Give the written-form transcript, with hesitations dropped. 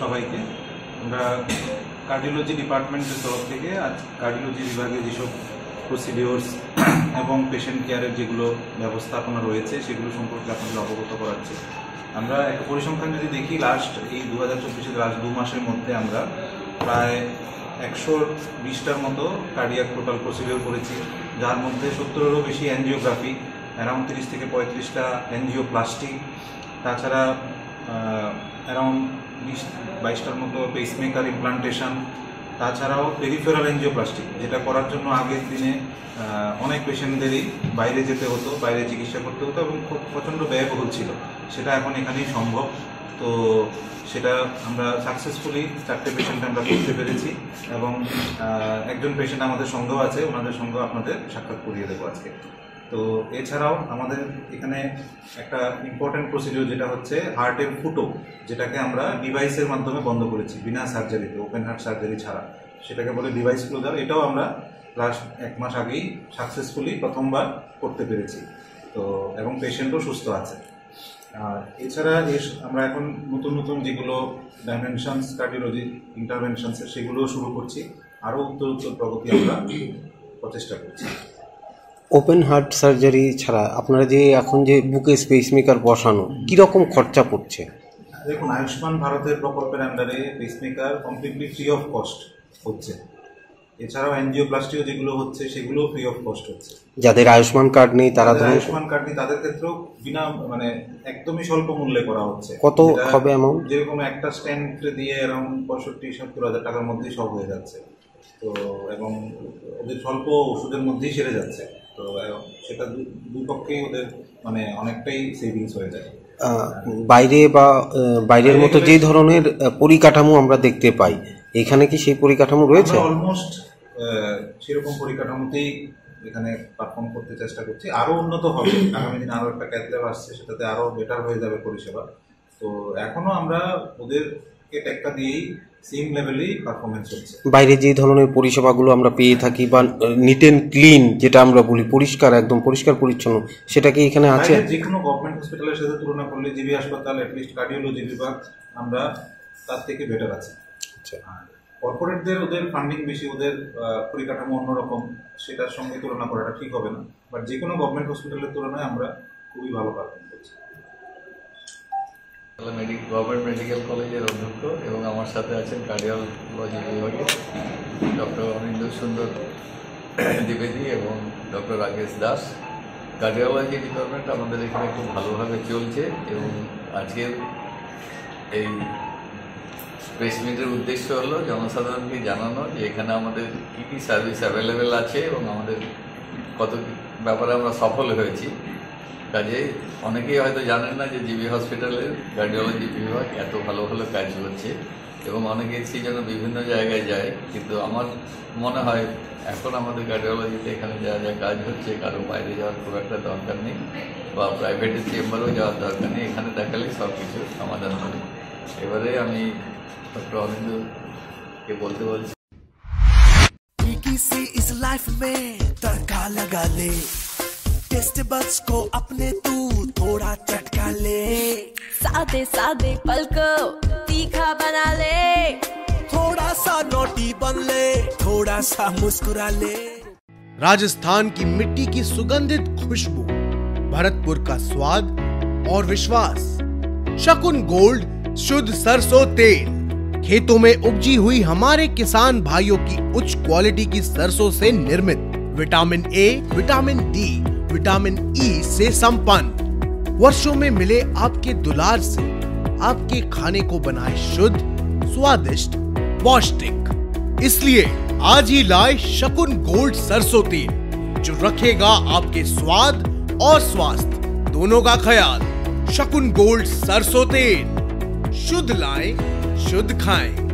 সবাইকে। আমরা কার্ডিওলজি ডিপার্টমেন্টের তরফ থেকে আজ কার্ডিওলজি বিভাগে যেসব প্রসিডিওর্স এবং পেশেন্ট কেয়ারের যেগুলো ব্যবস্থাপনা রয়েছে সেগুলো সম্পর্কে আপনাদের অবগত করাচ্ছি। আমরা একটা পরিসংখ্যান যদি দেখি, লাস্ট এই 2024-এর লাস্ট 2 মাসের মধ্যে আমরা প্রায় 120টার মতো কার্ডিয়াক টোটাল প্রসিডিওর করেছি, যার মধ্যে 70-এরও বেশি অ্যাঞ্জিওগ্রাফি, অ্যারাউন্ড 30 থেকে 35টা অ্যাঞ্জিওপ্লাস্টি, তাছাড়া অ্যারাউন্ড 20-22টার মতো পেসমেকার ইমপ্লান্টেশন, তাছাড়াও পেরিফেরাল অ্যাঞ্জিওপ্লাস্টি, যেটা করার জন্য আগের দিনে অনেক পেশেন্টদেরই বাইরে যেতে হতো, বাইরে চিকিৎসা করতে হতো এবং খুব প্রচণ্ড ব্যয়বহুল ছিল, সেটা এখন এখানেই সম্ভব। তো সেটা আমরা সাকসেসফুলি 4টে পেশেন্ট আমরা করতে পেরেছি এবং একজন পেশেন্ট আমাদের সঙ্গেও আছে, ওনাদের সঙ্গেও আপনাদের সাক্ষাৎ করিয়ে দেবো আজকে। তো এছাড়াও আমাদের এখানে একটা ইম্পর্টেন্ট প্রসিডিওর যেটা হচ্ছে হার্টের ফুটো, যেটাকে আমরা ডিভাইসের মাধ্যমে বন্ধ করেছি বিনা সার্জারিতে, ওপেন হার্ট সার্জারি ছাড়া, সেটাকে বলে ডিভাইস ক্লোজার। এটাও আমরা লাস্ট 1 মাস আগেই সাকসেসফুলি প্রথমবার করতে পেরেছি। তো এবং পেশেন্টও সুস্থ আছে। আর এছাড়া আমরা এখন নতুন নতুন যেগুলো ডাইমেনশনস কার্ডিওলজি ইন্টারভেনশনসের সেগুলোও শুরু করছি, আরও উত্তর প্রগতি আমরা প্রচেষ্টা করছি। ওপেন হার্ট সার্জারি ছাড়া আপনারা যে এখন যে বুকে পেসমেকার বসানো কীরকম খরচা পড়ছে? দেখুন, আয়ুষ্মান ভারতের প্রকল্পের আন্ডারে pacemaker completely free of cost হচ্ছে। এছাড়াও এনজিওপ্লাস্টিও যেগুলো হচ্ছে সেগুলো ফ্রি অফ কস্ট হচ্ছে। যাদের আয়ুষ্মান কার্ড নেই তারা, আয়ুষ্মান কার্ড নেই তাদের ক্ষেত্রেও বিনা মানে একদমই স্বল্প মূল্যে করা হচ্ছে। কত হবে অ্যামাউন্ট? যেরকম একটা স্ট্যান্ড দিয়ে অ্যারাউন্ড 65-70 হাজার টাকার মধ্যেই সব হয়ে যাচ্ছে। তো এবং ওদের স্বল্প ওষুধের মধ্যেই সেরে যাচ্ছে। তো সেটা দুই পক্ষেই ওদের মানে অনেকটাই সেভিংস হয়ে যায়। বাইরে বা বাইরের মতো যে ধরনের পরিকাঠামো আমরা দেখতে পাই, এখানে কি সেই পরিকাঠামো রয়েছে? অলমোস্ট সেরকম পরিকাঠামোতেই এখানে পারফর্ম করতে চেষ্টা করছি। আরও উন্নত হবে, আগামী দিনে আরও একটা ক্যাথ ল্যাব আসছে, সেটাতে আরও বেটার হয়ে যাবে পরিষেবা। তো এখনও আমরা ওদেরকে টেক্কা দিয়েই সেম লেভেলেই পারফরমেন্স হচ্ছে। বাইরে যে ধরনের পরিষেবাগুলো আমরা পেয়ে থাকি বা নিট অ্যান্ড ক্লিন যেটা আমরা বলি, পরিষ্কার, একদম পরিষ্কার পরিচ্ছন্ন, সেটা কি এখানে আছে? যে কোনো গভর্নমেন্ট হসপিটালের সাথে তুলনা করলে জিবি হাসপাতাল, অ্যাটলিস্ট কার্ডিওলজি বিভাগ, আমরা তার থেকে বেটার আছি। আচ্ছা, কর্পোরেটদের ওদের ফান্ডিং বেশি, ওদের পরিকাঠামো অন্যরকম, সেটার সঙ্গে তুলনা করাটা ঠিক হবে না। বাট যে কোনো গভর্নমেন্ট হসপিটালের তুলনায় আমরা খুবই ভালো পারফর্ম করছি। গভর্নমেন্ট মেডিকেল কলেজের অধ্যক্ষ এবং আমার সাথে আছেন কার্ডিওলজি বিভাগে ডক্টর অনিন্দ্য সুন্দর দ্বিবেদী এবং doctor Rakesh Das. Cardiology department আমাদের এখানে খুব ভালোভাবে চলছে এবং আজকের এই প্রেস মিটের উদ্দেশ্য হলো জনসাধারণকে জানানো যে এখানে আমাদের কী কী সার্ভিস অ্যাভেলেবেল আছে এবং আমাদের কত ব্যাপারে আমরা সফল হয়েছি। কাজেই অনেকেই হয়তো জানেন না যে জিবি হসপিটালের কার্ডিওলজি বিভাগ এত ভালো ভালো কাজ করছে এবং অনেকে সেই জন্য বিভিন্ন জায়গায় যায়, কিন্তু আমার মনে হয় এখন আমাদের কার্ডিওলজিতে এখানে যা যা কাজ হচ্ছে কারো বাইরে যাওয়ার খুব একটা দরকার নেই বা প্রাইভেটের চেম্বারেও যাওয়ার দরকার নেই, এখানে দেখালেই সব কিছু সমাধান হবে। এবারে আমি डॉक्टर अरविंद के बोलते से इस लाइफ में तड़का लगा ले, टेस्ट बड्स को अपने तू थोड़ा चटका ले, सादे सादे पल को तीखा बना ले, थोड़ा सा नोटी बन ले, थोड़ा सा मुस्कुरा ले। राजस्थान की मिट्टी की सुगंधित खुशबू, भरतपुर का स्वाद और विश्वास। शकुन गोल्ड शुद्ध सरसों तेल, खेतों में उपजी हुई हमारे किसान भाइयों की उच्च क्वालिटी की सरसों से निर्मित, vitamin A, vitamin D, vitamin E से संपन्न, वर्षों में मिले आपके दुलार से आपके खाने को बनाए शुद्ध, स्वादिष्ट, पौष्टिक। इसलिए आज ही लाए शकुन गोल्ड सरसों तेल, जो रखेगा आपके स्वाद और स्वास्थ्य दोनों का ख्याल। शकुन गोल्ड सरसों तेल, शुद्ध लाएं, शुद्ध खाएं।